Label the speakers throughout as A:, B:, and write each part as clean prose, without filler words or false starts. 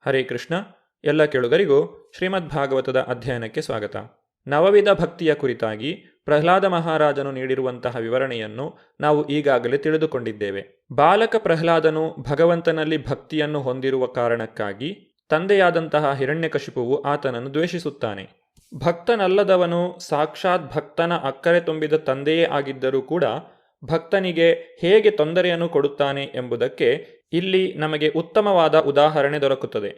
A: ಹರೇ ಕೃಷ್ಣ. ಎಲ್ಲ ಕೇಳುಗರಿಗೂ ಶ್ರೀಮದ್ ಭಾಗವತದ ಅಧ್ಯಯನಕ್ಕೆ ಸ್ವಾಗತ. ನವವಿಧ ಭಕ್ತಿಯ ಕುರಿತಾಗಿ ಪ್ರಹ್ಲಾದ ಮಹಾರಾಜನು ನೀಡಿರುವಂತಹ ವಿವರಣೆಯನ್ನು ನಾವು ಈಗಾಗಲೇ ತಿಳಿದುಕೊಂಡಿದ್ದೇವೆ. ಬಾಲಕ ಪ್ರಹ್ಲಾದನು ಭಗವಂತನಲ್ಲಿ ಭಕ್ತಿಯನ್ನು ಹೊಂದಿರುವ ಕಾರಣಕ್ಕಾಗಿ ತಂದೆಯಾದಂತಹ ಹಿರಣ್ಯಕಶಿಪುವು ಆತನನ್ನು ದ್ವೇಷಿಸುತ್ತಾನೆ. ಭಕ್ತನಲ್ಲದವನು ಸಾಕ್ಷಾತ್ ಭಕ್ತನ ಅಕ್ಕರೆ ತುಂಬಿದ ತಂದೆಯೇ ಆಗಿದ್ದರೂ ಕೂಡ ಭಕ್ತನಿಗೆ ಹೇಗೆ ತೊಂದರೆಯನ್ನು ಕೊಡುತ್ತಾನೆ ಎಂಬುದಕ್ಕೆ ಇಲ್ಲಿ ನಮಗೆ ಉತ್ತಮವಾದ ಉದಾಹರಣೆ ದೊರಕುತ್ತದೆ.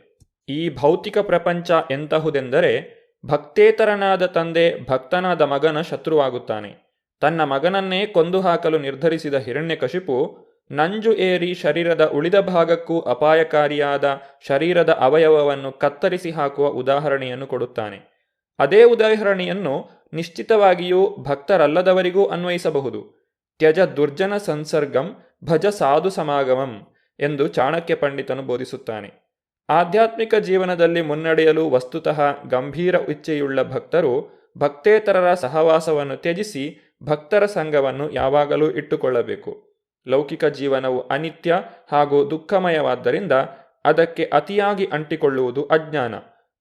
A: ಈ ಭೌತಿಕ ಪ್ರಪಂಚ ಎಂತಹುದೆಂದರೆ, ಭಕ್ತೇತರನಾದ ತಂದೆ ಭಕ್ತನಾದ ಮಗನ ಶತ್ರುವಾಗುತ್ತಾನೆ. ತನ್ನ ಮಗನನ್ನೇ ಕೊಂದು ಹಾಕಲು ನಿರ್ಧರಿಸಿದ ಹಿರಣ್ಯಕಶಿಪು ನಂಜು ಏರಿ ಶರೀರದ ಉಳಿದ ಭಾಗಕ್ಕೂ ಅಪಾಯಕಾರಿಯಾದ ಶರೀರದ ಅವಯವವನ್ನು ಕತ್ತರಿಸಿ ಹಾಕುವ ಉದಾಹರಣೆಯನ್ನು ಕೊಡುತ್ತಾನೆ. ಅದೇ ಉದಾಹರಣೆಯನ್ನು ನಿಶ್ಚಿತವಾಗಿಯೂ ಭಕ್ತರಲ್ಲದವರಿಗೂ ಅನ್ವಯಿಸಬಹುದು. ತ್ಯಜ ದುರ್ಜನ ಸಂಸರ್ಗಂ ಭಜ ಸಾಧು ಸಮಾಗಮಂ ಎಂದು ಚಾಣಕ್ಯ ಪಂಡಿತನು ಬೋಧಿಸುತ್ತಾನೆ. ಆಧ್ಯಾತ್ಮಿಕ ಜೀವನದಲ್ಲಿ ಮುನ್ನಡೆಯಲು ವಸ್ತುತಃ ಗಂಭೀರ ಇಚ್ಛೆಯುಳ್ಳ ಭಕ್ತರು ಭಕ್ತೇತರರ ಸಹವಾಸವನ್ನು ತ್ಯಜಿಸಿ ಭಕ್ತರ ಸಂಘವನ್ನು ಯಾವಾಗಲೂ ಇಟ್ಟುಕೊಳ್ಳಬೇಕು. ಲೌಕಿಕ ಜೀವನವು ಅನಿತ್ಯ ಹಾಗೂ ದುಃಖಮಯವಾದ್ದರಿಂದ ಅದಕ್ಕೆ ಅತಿಯಾಗಿ ಅಂಟಿಕೊಳ್ಳುವುದು ಅಜ್ಞಾನ.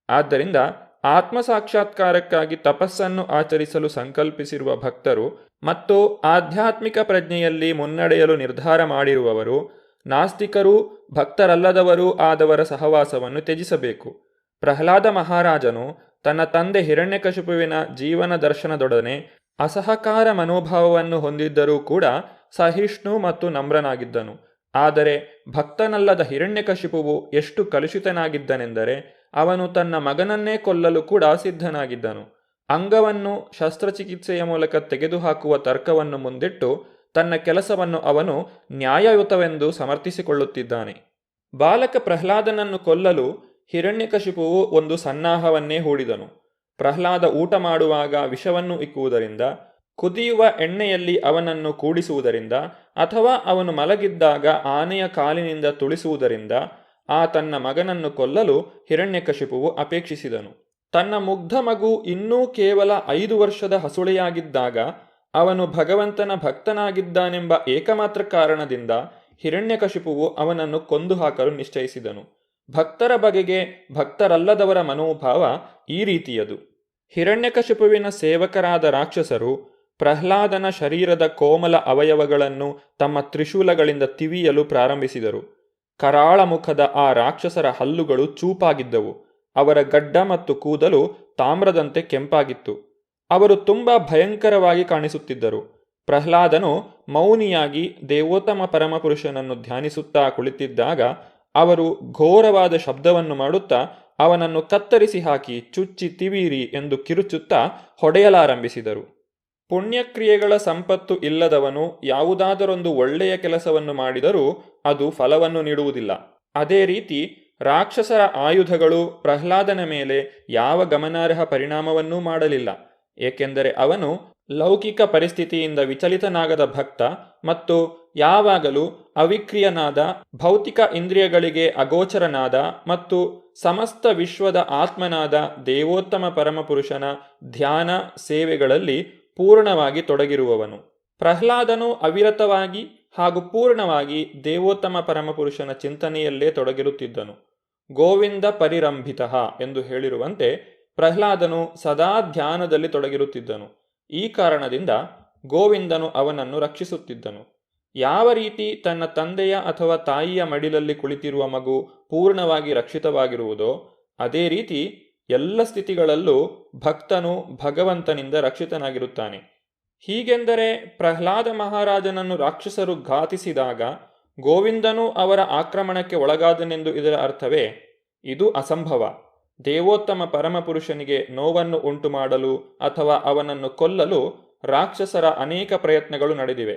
A: ಆದ್ದರಿಂದ ಆತ್ಮ ಸಾಕ್ಷಾತ್ಕಾರಕ್ಕಾಗಿ ತಪಸ್ಸನ್ನು ಆಚರಿಸಲು ಸಂಕಲ್ಪಿಸಿರುವ ಭಕ್ತರು ಮತ್ತು ಆಧ್ಯಾತ್ಮಿಕ ಪ್ರಜ್ಞೆಯಲ್ಲಿ ಮುನ್ನಡೆಯಲು ನಿರ್ಧಾರ ಮಾಡಿರುವವರು ನಾಸ್ತಿಕರೂ ಭಕ್ತರಲ್ಲದವರೂ ಆದವರ ಸಹವಾಸವನ್ನು ತ್ಯಜಿಸಬೇಕು. ಪ್ರಹ್ಲಾದ ಮಹಾರಾಜನು ತನ್ನ ತಂದೆ ಹಿರಣ್ಯಕಶಿಪುವಿನ ಜೀವನ ದರ್ಶನದೊಡನೆ ಅಸಹಕಾರ ಮನೋಭಾವವನ್ನು ಹೊಂದಿದ್ದರೂ ಕೂಡ ಸಹಿಷ್ಣು ಮತ್ತು ನಮ್ರನಾಗಿದ್ದನು. ಆದರೆ ಭಕ್ತನಲ್ಲದ ಹಿರಣ್ಯಕಶಿಪುವು ಎಷ್ಟು ಕಲುಷಿತನಾಗಿದ್ದನೆಂದರೆ ಅವನು ತನ್ನ ಮಗನನ್ನೇ ಕೊಲ್ಲಲು ಕೂಡ ಸಿದ್ಧನಾಗಿದ್ದನು. ಅಂಗವನ್ನು ಶಸ್ತ್ರಚಿಕಿತ್ಸೆಯ ಮೂಲಕ ತೆಗೆದುಹಾಕುವ ತರ್ಕವನ್ನು ಮುಂದಿಟ್ಟು ತನ್ನ ಕೆಲಸವನ್ನು ಅವನು ನ್ಯಾಯಯುತವೆಂದು ಸಮರ್ಥಿಸಿಕೊಳ್ಳುತ್ತಿದ್ದಾನೆ. ಬಾಲಕ ಪ್ರಹ್ಲಾದನನ್ನು ಕೊಲ್ಲಲು ಹಿರಣ್ಯಕಶಿಪುವು ಒಂದು ಸನ್ನಾಹವನ್ನೇ ಹೂಡಿದನು. ಪ್ರಹ್ಲಾದ ಊಟ ಮಾಡುವಾಗ ವಿಷವನ್ನು ಇಕ್ಕುವುದರಿಂದ, ಕುದಿಯುವ ಎಣ್ಣೆಯಲ್ಲಿ ಅವನನ್ನು ಕೂಡಿಸುವುದರಿಂದ ಅಥವಾ ಅವನು ಮಲಗಿದ್ದಾಗ ಆನೆಯ ಕಾಲಿನಿಂದ ತುಳಿಸುವುದರಿಂದ ಆ ತನ್ನ ಮಗನನ್ನು ಕೊಲ್ಲಲು ಹಿರಣ್ಯಕಶಿಪುವು ಅಪೇಕ್ಷಿಸಿದನು. ತನ್ನ ಮುಗ್ಧ ಮಗು ಇನ್ನೂ ಕೇವಲ 5 ವರ್ಷದ ಹಸುಳೆಯಾಗಿದ್ದಾಗ ಅವನು ಭಗವಂತನ ಭಕ್ತನಾಗಿದ್ದಾನೆಂಬ ಏಕಮಾತ್ರ ಕಾರಣದಿಂದ ಹಿರಣ್ಯಕಶಿಪುವು ಅವನನ್ನು ಕೊಂದು ಹಾಕಲು ನಿಶ್ಚಯಿಸಿದನು. ಭಕ್ತರ ಬಗೆಗೆ ಭಕ್ತರಲ್ಲದವರ ಮನೋಭಾವ ಈ ರೀತಿಯದು. ಹಿರಣ್ಯಕಶಿಪುವಿನ ಸೇವಕರಾದ ರಾಕ್ಷಸರು ಪ್ರಹ್ಲಾದನ ಶರೀರದ ಕೋಮಲ ಅವಯವಗಳನ್ನು ತಮ್ಮ ತ್ರಿಶೂಲಗಳಿಂದ ತಿವಿಯಲು ಪ್ರಾರಂಭಿಸಿದರು. ಕರಾಳ ಮುಖದ ಆ ರಾಕ್ಷಸರ ಹಲ್ಲುಗಳು ಚೂಪಾಗಿದ್ದವು. ಅವರ ಗಡ್ಡ ಮತ್ತು ಕೂದಲು ತಾಮ್ರದಂತೆ ಕೆಂಪಾಗಿತ್ತು. ಅವರು ತುಂಬಾ ಭಯಂಕರವಾಗಿ ಕಾಣಿಸುತ್ತಿದ್ದರು. ಪ್ರಹ್ಲಾದನು ಮೌನಿಯಾಗಿ ದೇವೋತ್ತಮ ಪರಮಪುರುಷನನ್ನು ಧ್ಯಾನಿಸುತ್ತಾ ಕುಳಿತಿದ್ದಾಗ ಅವರು ಘೋರವಾದ ಶಬ್ದವನ್ನು ಮಾಡುತ್ತಾ ಅವನನ್ನು ಕತ್ತರಿಸಿ ಹಾಕಿ ಚುಚ್ಚಿ ತಿವೀರಿ ಎಂದು ಕಿರುಚುತ್ತಾ ಹೊಡೆಯಲಾರಂಭಿಸಿದರು. ಪುಣ್ಯಕ್ರಿಯೆಗಳ ಸಂಪತ್ತು ಇಲ್ಲದವನು ಯಾವುದಾದರೊಂದು ಒಳ್ಳೆಯ ಕೆಲಸವನ್ನು ಮಾಡಿದರೂ ಅದು ಫಲವನ್ನು ನೀಡುವುದಿಲ್ಲ. ಅದೇ ರೀತಿ ರಾಕ್ಷಸರ ಆಯುಧಗಳು ಪ್ರಹ್ಲಾದನ ಮೇಲೆ ಯಾವ ಗಮನಾರ್ಹ ಪರಿಣಾಮವನ್ನೂ ಮಾಡಲಿಲ್ಲ. ಏಕೆಂದರೆ ಅವನು ಲೌಕಿಕ ಪರಿಸ್ಥಿತಿಯಿಂದ ವಿಚಲಿತನಾಗದ ಭಕ್ತ ಮತ್ತು ಯಾವಾಗಲೂ ಅವಿಕ್ರಿಯನಾದ, ಭೌತಿಕ ಇಂದ್ರಿಯಗಳಿಗೆ ಅಗೋಚರನಾದ ಮತ್ತು ಸಮಸ್ತ ವಿಶ್ವದ ಆತ್ಮನಾದ ದೇವೋತ್ತಮ ಪರಮಪುರುಷನ ಧ್ಯಾನ ಸೇವೆಗಳಲ್ಲಿ ಪೂರ್ಣವಾಗಿ ತೊಡಗಿರುವವನು. ಪ್ರಹ್ಲಾದನು ಅವಿರತವಾಗಿ ಹಾಗೂ ಪೂರ್ಣವಾಗಿ ದೇವೋತ್ತಮ ಪರಮಪುರುಷನ ಚಿಂತನೆಯಲ್ಲೇ ತೊಡಗಿರುತ್ತಿದ್ದನು. ಗೋವಿಂದ ಪರಿರಂಭಿತಃ ಎಂದು ಹೇಳಿರುವಂತೆ ಪ್ರಹ್ಲಾದನು ಸದಾ ಧ್ಯಾನದಲ್ಲಿ ತೊಡಗಿರುತ್ತಿದ್ದನು. ಈ ಕಾರಣದಿಂದ ಗೋವಿಂದನು ಅವನನ್ನು ರಕ್ಷಿಸುತ್ತಿದ್ದನು. ಯಾವ ರೀತಿ ತನ್ನ ತಂದೆಯ ಅಥವಾ ತಾಯಿಯ ಮಡಿಲಲ್ಲಿ ಕುಳಿತಿರುವ ಮಗು ಪೂರ್ಣವಾಗಿ ರಕ್ಷಿತವಾಗಿರುವುದೋ ಅದೇ ರೀತಿ ಎಲ್ಲ ಸ್ಥಿತಿಗಳಲ್ಲೂ ಭಕ್ತನು ಭಗವಂತನಿಂದ ರಕ್ಷಿತನಾಗಿರುತ್ತಾನೆ. ಹೀಗೆಂದರೆ ಪ್ರಹ್ಲಾದ ಮಹಾರಾಜನನ್ನು ರಾಕ್ಷಸರು ಘಾತಿಸಿದಾಗ ಗೋವಿಂದನು ಅವರ ಆಕ್ರಮಣಕ್ಕೆ ಒಳಗಾದನೆಂದು ಇದರ ಅರ್ಥವೇ? ಇದು ಅಸಂಭವ. ದೇವೋತ್ತಮ ಪರಮಪುರುಷನಿಗೆ ನೋವನ್ನು ಉಂಟು ಮಾಡಲು ಅಥವಾ ಅವನನ್ನು ಕೊಲ್ಲಲು ರಾಕ್ಷಸರ ಅನೇಕ ಪ್ರಯತ್ನಗಳು ನಡೆದಿವೆ.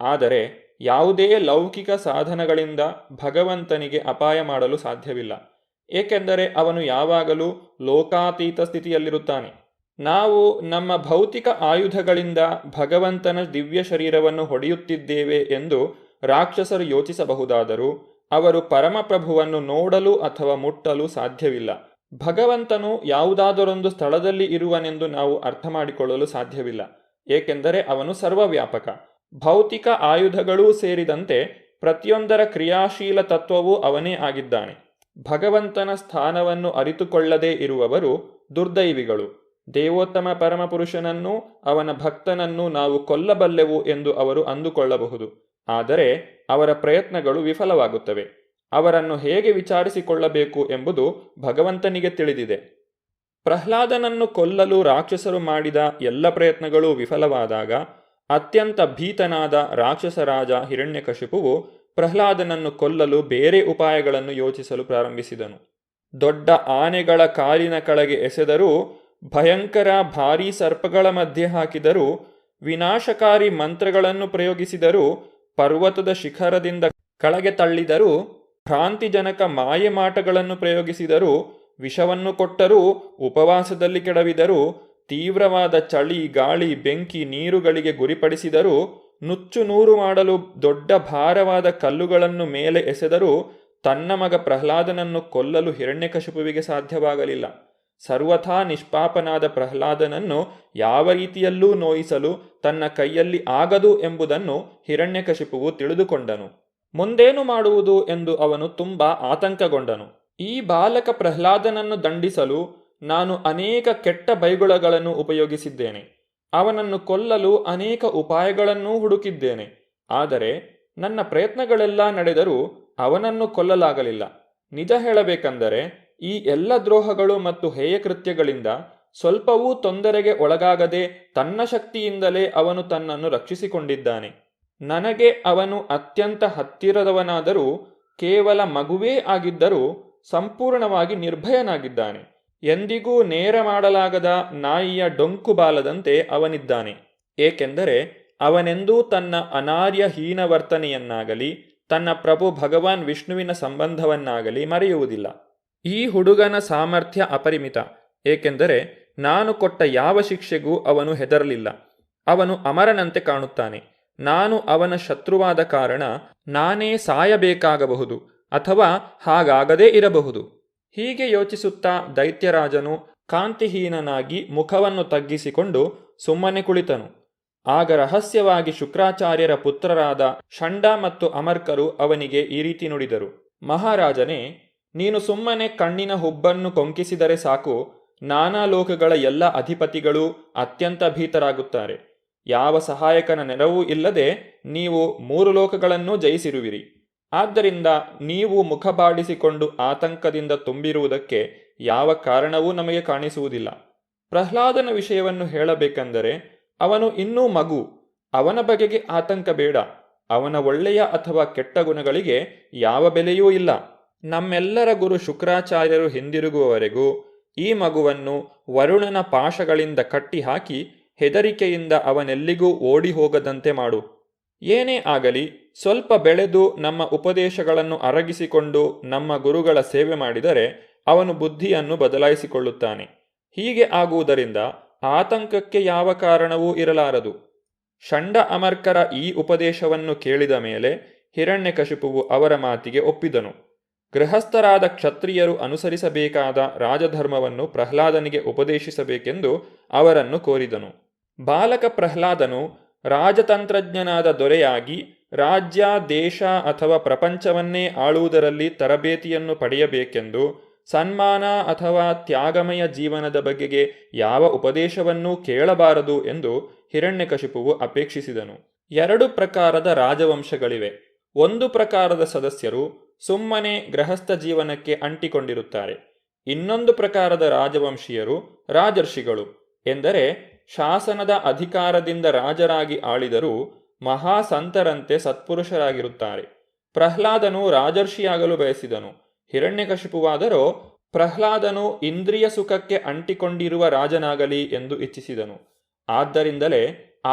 A: ಆದರೆ ಯಾವುದೇ ಲೌಕಿಕ ಸಾಧನಗಳಿಂದ ಭಗವಂತನಿಗೆ ಅಪಾಯ ಮಾಡಲು ಸಾಧ್ಯವಿಲ್ಲ. ಏಕೆಂದರೆ ಅವನು ಯಾವಾಗಲೂ ಲೋಕಾತೀತ ಸ್ಥಿತಿಯಲ್ಲಿರುತ್ತಾನೆ. ನಾವು ನಮ್ಮ ಭೌತಿಕ ಆಯುಧಗಳಿಂದ ಭಗವಂತನ ದಿವ್ಯ ಶರೀರವನ್ನು ಹೊಡೆಯುತ್ತಿದ್ದೇವೆ ಎಂದು ರಾಕ್ಷಸರು ಯೋಚಿಸಬಹುದಾದರೂ ಅವರು ಪರಮಪ್ರಭುವನ್ನು ನೋಡಲು ಅಥವಾ ಮುಟ್ಟಲು ಸಾಧ್ಯವಿಲ್ಲ. ಭಗವಂತನು ಯಾವುದಾದರೊಂದು ಸ್ಥಳದಲ್ಲಿ ಇರುವನೆಂದು ನಾವು ಅರ್ಥ ಮಾಡಿಕೊಳ್ಳಲು ಸಾಧ್ಯವಿಲ್ಲ. ಏಕೆಂದರೆ ಅವನು ಸರ್ವವ್ಯಾಪಕ. ಭೌತಿಕ ಆಯುಧಗಳೂ ಸೇರಿದಂತೆ ಪ್ರತಿಯೊಂದರ ಕ್ರಿಯಾಶೀಲ ತತ್ವವೂ ಅವನೇ ಆಗಿದ್ದಾನೆ. ಭಗವಂತನ ಸ್ಥಾನವನ್ನು ಅರಿತುಕೊಳ್ಳದೇ ಇರುವವರು ದುರ್ದೈವಿಗಳು. ದೇವೋತ್ತಮ ಪರಮಪುರುಷನನ್ನು ಅವನ ಭಕ್ತನನ್ನು ನಾವು ಕೊಲ್ಲಬಲ್ಲೆವು ಎಂದು ಅವರು ಅಂದುಕೊಳ್ಳಬಹುದು. ಆದರೆ ಅವರ ಪ್ರಯತ್ನಗಳು ವಿಫಲವಾಗುತ್ತವೆ. ಅವರನ್ನು ಹೇಗೆ ವಿಚಾರಿಸಿಕೊಳ್ಳಬೇಕು ಎಂಬುದು ಭಗವಂತನಿಗೆ ತಿಳಿದಿದೆ. ಪ್ರಹ್ಲಾದನನ್ನು ಕೊಲ್ಲಲು ರಾಕ್ಷಸರು ಮಾಡಿದ ಎಲ್ಲ ಪ್ರಯತ್ನಗಳೂ ವಿಫಲವಾದಾಗ ಅತ್ಯಂತ ಭೀತನಾದ ರಾಕ್ಷಸರಾಜ ಹಿರಣ್ಯಕಶಿಪುವು ಪ್ರಹ್ಲಾದನನ್ನು ಕೊಲ್ಲಲು ಬೇರೆ ಉಪಾಯಗಳನ್ನು ಯೋಚಿಸಲು ಪ್ರಾರಂಭಿಸಿದನು. ದೊಡ್ಡ ಆನೆಗಳ ಕಾಲಿನ ಕೆಳಗೆ ಎಸೆದರೂ, ಭಯಂಕರ ಭಾರೀ ಸರ್ಪಗಳ ಮಧ್ಯೆ ಹಾಕಿದರೂ, ವಿನಾಶಕಾರಿ ಮಂತ್ರಗಳನ್ನು ಪ್ರಯೋಗಿಸಿದರೂ, ಪರ್ವತದ ಶಿಖರದಿಂದ ಕೆಳಗೆ ತಳ್ಳಿದರೂ, ಭ್ರಾಂತಿಜನಕ ಮಾಯಮಾಟಗಳನ್ನು ಪ್ರಯೋಗಿಸಿದರೂ, ವಿಷವನ್ನು ಕೊಟ್ಟರೂ, ಉಪವಾಸದಲ್ಲಿ ಕೆಡವಿದರೂ, ತೀವ್ರವಾದ ಚಳಿ, ಗಾಳಿ, ಬೆಂಕಿ, ನೀರುಗಳಿಗೆ ಗುರಿಪಡಿಸಿದರೂ, ನುಚ್ಚು ನೂರು ಮಾಡಲು ದೊಡ್ಡ ಭಾರವಾದ ಕಲ್ಲುಗಳನ್ನು ಮೇಲೆ ಎಸೆದರೂ ತನ್ನ ಮಗ ಪ್ರಹ್ಲಾದನನ್ನು ಕೊಲ್ಲಲು ಹಿರಣ್ಯಕಶಿಪುವಿಗೆ ಸಾಧ್ಯವಾಗಲಿಲ್ಲ. ಸರ್ವಥಾ ನಿಷ್ಪಾಪನಾದ ಪ್ರಹ್ಲಾದನನ್ನು ಯಾವ ರೀತಿಯಲ್ಲೂ ನೋಯಿಸಲು ತನ್ನ ಕೈಯಲ್ಲಿ ಆಗದು ಎಂಬುದನ್ನು ಹಿರಣ್ಯಕಶಿಪುವು ತಿಳಿದುಕೊಂಡನು. ಮುಂದೇನು ಮಾಡುವುದು ಎಂದು ಅವನು ತುಂಬಾ ಆತಂಕಗೊಂಡನು. ಈ ಬಾಲಕ ಪ್ರಹ್ಲಾದನನ್ನು ದಂಡಿಸಲು ನಾನು ಅನೇಕ ಕೆಟ್ಟ ಬೈಗುಳಗಳನ್ನು ಉಪಯೋಗಿಸಿದ್ದೇನೆ. ಅವನನ್ನು ಕೊಲ್ಲಲು ಅನೇಕ ಉಪಾಯಗಳನ್ನೂ ಹುಡುಕಿದ್ದೇನೆ. ಆದರೆ ನನ್ನ ಪ್ರಯತ್ನಗಳೆಲ್ಲ ನಡೆದರೂ ಅವನನ್ನು ಕೊಲ್ಲಲಾಗಲಿಲ್ಲ. ನಿಜ ಹೇಳಬೇಕೆಂದರೆ ಈ ಎಲ್ಲ ದ್ರೋಹಗಳು ಮತ್ತು ಹೇಯಕೃತ್ಯಗಳಿಂದ ಸ್ವಲ್ಪವೂ ತೊಂದರೆಗೆ ಒಳಗಾಗದೆ ತನ್ನ ಶಕ್ತಿಯಿಂದಲೇ ಅವನು ತನ್ನನ್ನು ರಕ್ಷಿಸಿಕೊಂಡಿದ್ದಾನೆ. ನನಗೆ ಅವನು ಅತ್ಯಂತ ಹತ್ತಿರದವನಾದರೂ, ಕೇವಲ ಮಗುವೇ ಆಗಿದ್ದರೂ ಸಂಪೂರ್ಣವಾಗಿ ನಿರ್ಭಯನಾಗಿದ್ದಾನೆ. ಎಂದಿಗೂ ನೇರ ಮಾಡಲಾಗದ ನಾಯಿಯ ಡೊಂಕು ಬಾಲದಂತೆ ಅವನಿದ್ದಾನೆ. ಏಕೆಂದರೆ ಅವನೆಂದೂ ತನ್ನ ಅನಾರ್ಯ ಹೀನವರ್ತನೆಯನ್ನಾಗಲಿ ತನ್ನ ಪ್ರಭು ಭಗವಾನ್ ವಿಷ್ಣುವಿನ ಸಂಬಂಧವನ್ನಾಗಲಿ ಮರೆಯುವುದಿಲ್ಲ. ಈ ಹುಡುಗನ ಸಾಮರ್ಥ್ಯ ಅಪರಿಮಿತ. ಏಕೆಂದರೆ ನಾನು ಕೊಟ್ಟ ಯಾವ ಶಿಕ್ಷೆಗೂ ಅವನು ಹೆದರಲಿಲ್ಲ. ಅವನು ಅಮರನಂತೆ ಕಾಣುತ್ತಾನೆ. ನಾನು ಅವನ ಶತ್ರುವಾದ ಕಾರಣ ನಾನೇ ಸಾಯಬೇಕಾಗಬಹುದು, ಅಥವಾ ಹಾಗಾಗದೇ ಇರಬಹುದು. ಹೀಗೆ ಯೋಚಿಸುತ್ತಾ ದೈತ್ಯರಾಜನು ಕಾಂತಿಹೀನನಾಗಿ ಮುಖವನ್ನು ತಗ್ಗಿಸಿಕೊಂಡು ಸುಮ್ಮನೆ ಕುಳಿತನು. ಆಗ ರಹಸ್ಯವಾಗಿ ಶುಕ್ರಾಚಾರ್ಯರ ಪುತ್ರರಾದ ಷಂಡ ಮತ್ತು ಅಮರ್ಕರು ಅವನಿಗೆ ಈ ರೀತಿ ನುಡಿದರು: ಮಹಾರಾಜನೇ, ನೀನು ಸುಮ್ಮನೆ ಕಣ್ಣಿನ ಹುಬ್ಬನ್ನು ಕೊಂಕಿಸಿದರೆ ಸಾಕು, ನಾನಾ ಲೋಕಗಳ ಎಲ್ಲ ಅಧಿಪತಿಗಳೂ ಅತ್ಯಂತ ಭೀತರಾಗುತ್ತಾರೆ. ಯಾವ ಸಹಾಯಕನ ನೆರವೂ ಇಲ್ಲದೆ ನೀವು 3 ಲೋಕಗಳನ್ನೂ ಜಯಿಸಿರುವಿರಿ. ಆದ್ದರಿಂದ ನೀವು ಮುಖಬಾಡಿಸಿಕೊಂಡು ಆತಂಕದಿಂದ ತುಂಬಿರುವುದಕ್ಕೆ ಯಾವ ಕಾರಣವೂ ನಮಗೆ ಕಾಣಿಸುವುದಿಲ್ಲ. ಪ್ರಹ್ಲಾದನ ವಿಷಯವನ್ನು ಹೇಳಬೇಕೆಂದರೆ ಅವನು ಇನ್ನೂ ಮಗು. ಅವನ ಬಗೆಗೆ ಆತಂಕ ಬೇಡ. ಅವನ ಒಳ್ಳೆಯ ಅಥವಾ ಕೆಟ್ಟ ಗುಣಗಳಿಗೆ ಯಾವ ಬೆಲೆಯೂ ಇಲ್ಲ. ನಮ್ಮೆಲ್ಲರ ಗುರು ಶುಕ್ರಾಚಾರ್ಯರು ಹಿಂದಿರುಗುವವರೆಗೂ ಈ ಮಗುವನ್ನು ವರುಣನ ಪಾಶಗಳಿಂದ ಕಟ್ಟಿ ಹಾಕಿ ಹೆದರಿಕೆಯಿಂದ ಅವನೆಲ್ಲಿಗೂ ಓಡಿ ಹೋಗದಂತೆ ಮಾಡು. ಏನೇ ಆಗಲಿ, ಸ್ವಲ್ಪ ಬೆಳೆದು ನಮ್ಮ ಉಪದೇಶಗಳನ್ನು ಅರಗಿಸಿಕೊಂಡು ನಮ್ಮ ಗುರುಗಳ ಸೇವೆ ಮಾಡಿದರೆ ಅವನು ಬುದ್ಧಿಯನ್ನು ಬದಲಾಯಿಸಿಕೊಳ್ಳುತ್ತಾನೆ. ಹೀಗೆ ಆಗುವುದರಿಂದ ಆತಂಕಕ್ಕೆ ಯಾವ ಕಾರಣವೂ ಇರಲಾರದು. ಷಂಡ ಅಮರ್ಕರ ಈ ಉಪದೇಶವನ್ನು ಕೇಳಿದ ಮೇಲೆ ಹಿರಣ್ಯಕಶಿಪುವು ಅವರ ಮಾತಿಗೆ ಒಪ್ಪಿದನು. ಗೃಹಸ್ಥರಾದ ಕ್ಷತ್ರಿಯರು ಅನುಸರಿಸಬೇಕಾದ ರಾಜಧರ್ಮವನ್ನು ಪ್ರಹ್ಲಾದನಿಗೆ ಉಪದೇಶಿಸಬೇಕೆಂದು ಅವರನ್ನು ಕೋರಿದನು. ಬಾಲಕ ಪ್ರಹ್ಲಾದನು ರಾಜತಂತ್ರಜ್ಞನಾದ ದೊರೆಯಾಗಿ ರಾಜ್ಯ, ದೇಶ ಅಥವಾ ಪ್ರಪಂಚವನ್ನೇ ಆಳುವುದರಲ್ಲಿ ತರಬೇತಿಯನ್ನು ಪಡೆಯಬೇಕೆಂದು, ಸನ್ಮಾನ ಅಥವಾ ತ್ಯಾಗಮಯ ಜೀವನದ ಬಗೆಗೆ ಯಾವ ಉಪದೇಶವನ್ನೂ ಕೇಳಬಾರದು ಎಂದು ಹಿರಣ್ಯಕಶಿಪುವು ಅಪೇಕ್ಷಿಸಿದನು. 2 ಪ್ರಕಾರದ ರಾಜವಂಶಗಳಿವೆ. ಒಂದು ಪ್ರಕಾರದ ಸದಸ್ಯರು ಸುಮ್ಮನೆ ಗೃಹಸ್ಥ ಜೀವನಕ್ಕೆ ಅಂಟಿಕೊಂಡಿರುತ್ತಾರೆ. ಇನ್ನೊಂದು ಪ್ರಕಾರದ ರಾಜವಂಶೀಯರು ರಾಜರ್ಷಿಗಳು. ಎಂದರೆ ಶಾಸನದ ಅಧಿಕಾರದಿಂದ ರಾಜರಾಗಿ ಆಳಿದರೂ ಮಹಾಸಂತರಂತೆ ಸತ್ಪುರುಷರಾಗಿರುತ್ತಾರೆ. ಪ್ರಹ್ಲಾದನು ರಾಜರ್ಷಿಯಾಗಲು ಬಯಸಿದನು. ಹಿರಣ್ಯಕಶಿಪುವಾದರೋ ಪ್ರಹ್ಲಾದನು ಇಂದ್ರಿಯ ಸುಖಕ್ಕೆ ಅಂಟಿಕೊಂಡಿರುವ ರಾಜನಾಗಲಿ ಎಂದು ಇಚ್ಛಿಸಿದನು. ಆದ್ದರಿಂದಲೇ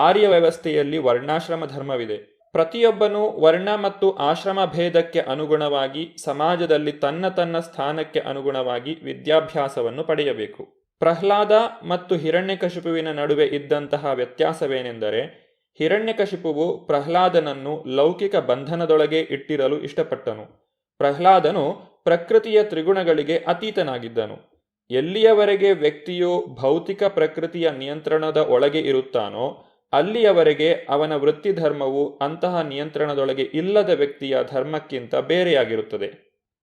A: ಆರ್ಯ ವ್ಯವಸ್ಥೆಯಲ್ಲಿ ವರ್ಣಾಶ್ರಮ ಧರ್ಮವಿದೆ. ಪ್ರತಿಯೊಬ್ಬನೂ ವರ್ಣ ಮತ್ತು ಆಶ್ರಮ ಭೇದಕ್ಕೆ ಅನುಗುಣವಾಗಿ ಸಮಾಜದಲ್ಲಿ ತನ್ನ ಸ್ಥಾನಕ್ಕೆ ಅನುಗುಣವಾಗಿ ವಿದ್ಯಾಭ್ಯಾಸವನ್ನು ಪಡೆಯಬೇಕು. ಪ್ರಹ್ಲಾದ ಮತ್ತು ಹಿರಣ್ಯಕಶಿಪುವಿನ ನಡುವೆ ಇದ್ದಂತಹ ವ್ಯತ್ಯಾಸವೇನೆಂದರೆ, ಹಿರಣ್ಯಕಶಿಪುವು ಪ್ರಹ್ಲಾದನನ್ನು ಲೌಕಿಕ ಬಂಧನದೊಳಗೆ ಇಟ್ಟಿರಲು ಇಷ್ಟಪಟ್ಟನು. ಪ್ರಹ್ಲಾದನು ಪ್ರಕೃತಿಯ ತ್ರಿಗುಣಗಳಿಗೆ ಅತೀತನಾಗಿದ್ದನು. ಎಲ್ಲಿಯವರೆಗೆ ವ್ಯಕ್ತಿಯು ಭೌತಿಕ ಪ್ರಕೃತಿಯ ನಿಯಂತ್ರಣದ ಒಳಗೆ ಇರುತ್ತಾನೋ ಅಲ್ಲಿಯವರೆಗೆ ಅವನ ವೃತ್ತಿಧರ್ಮವು ಅಂತಹ ನಿಯಂತ್ರಣದೊಳಗೆ ಇಲ್ಲದ ವ್ಯಕ್ತಿಯ ಧರ್ಮಕ್ಕಿಂತ ಬೇರೆಯಾಗಿರುತ್ತದೆ.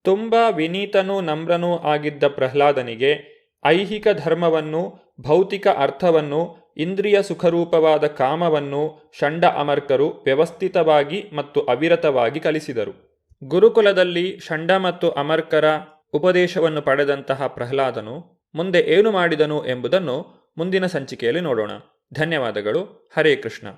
A: ತುಂಬ ವಿನೀತನೂ ನಮ್ರನೂ ಆಗಿದ್ದ ಪ್ರಹ್ಲಾದನಿಗೆ ಐಹಿಕ ಧರ್ಮವನ್ನು, ಭೌತಿಕ ಅರ್ಥವನ್ನು, ಇಂದ್ರಿಯ ಸುಖರೂಪವಾದ ಕಾಮವನ್ನು ಷಂಡ ಅಮರ್ಕರು ವ್ಯವಸ್ಥಿತವಾಗಿ ಮತ್ತು ಅವಿರತವಾಗಿ ಕಲಿಸಿದರು. ಗುರುಕುಲದಲ್ಲಿ ಷಂಡ ಮತ್ತು ಅಮರ್ಕರ ಉಪದೇಶವನ್ನು ಪಡೆದಂತಹ ಪ್ರಹ್ಲಾದನು ಮುಂದೆ ಏನು ಮಾಡಿದನು ಎಂಬುದನ್ನು ಮುಂದಿನ ಸಂಚಿಕೆಯಲ್ಲಿ ನೋಡೋಣ. ಧನ್ಯವಾದಗಳು. ಹರೇ ಕೃಷ್ಣ.